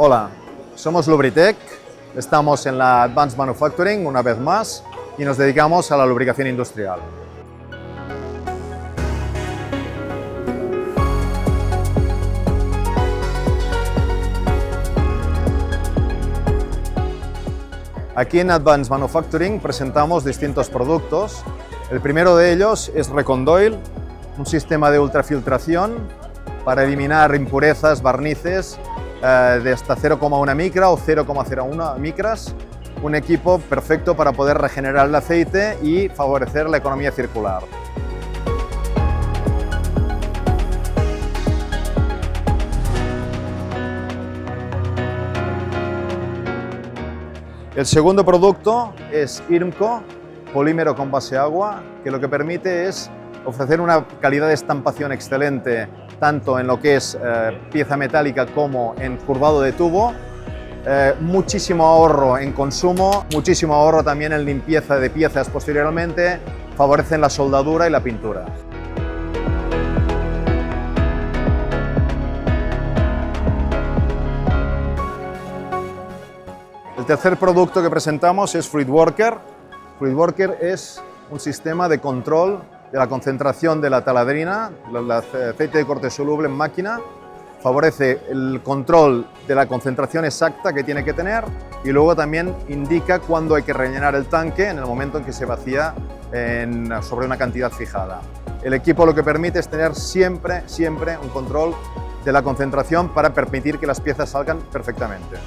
Hola, somos Lubritec, estamos en la Advanced Manufacturing una vez más y nos dedicamos a la lubricación industrial. Aquí en Advanced Manufacturing presentamos distintos productos. El primero de ellos es Recondoil, un sistema de ultrafiltración para eliminar impurezas, barnices de hasta 0,1 micra o 0,01 micras. Un equipo perfecto para poder regenerar el aceite y favorecer la economía circular. El segundo producto es IRMCO, polímero con base agua, que lo que permite es ofrecer una calidad de estampación excelente, tanto en lo que es pieza metálica como en curvado de tubo, muchísimo ahorro en consumo, muchísimo ahorro también en limpieza de piezas posteriormente, favorecen la soldadura y la pintura. El tercer producto que presentamos es Fluidworker. Fluidworker es un sistema de control de la concentración de la taladrina, el aceite de corte soluble en máquina, favorece el control de la concentración exacta que tiene que tener y luego también indica cuándo hay que rellenar el tanque en el momento en que se vacía sobre una cantidad fijada. El equipo lo que permite es tener siempre un control de la concentración para permitir que las piezas salgan perfectamente.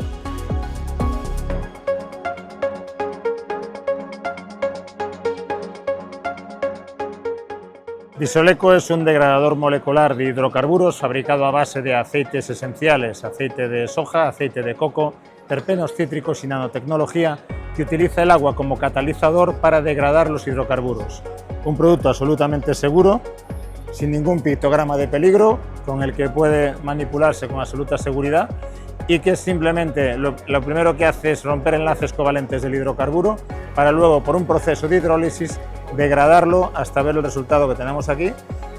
Disoleco es un degradador molecular de hidrocarburos fabricado a base de aceites esenciales, aceite de soja, aceite de coco, terpenos cítricos y nanotecnología, que utiliza el agua como catalizador para degradar los hidrocarburos. Un producto absolutamente seguro, sin ningún pictograma de peligro, con el que puede manipularse con absoluta seguridad y que simplemente lo primero que hace es romper enlaces covalentes del hidrocarburo para luego, por un proceso de hidrólisis, degradarlo hasta ver el resultado que tenemos aquí.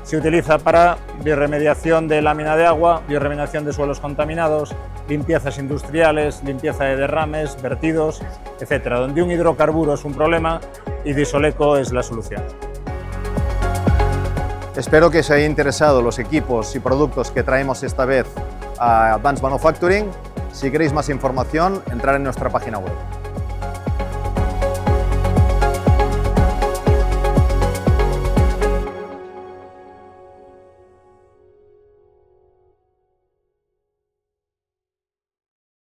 Se utiliza para biorremediación de lámina de agua, biorremediación de suelos contaminados, limpiezas industriales, limpieza de derrames, vertidos, etcétera. Donde un hidrocarburo es un problema y Disoleco es la solución. Espero que os haya interesado los equipos y productos que traemos esta vez a Advanced Manufacturing. Si queréis más información, entrar en nuestra página web.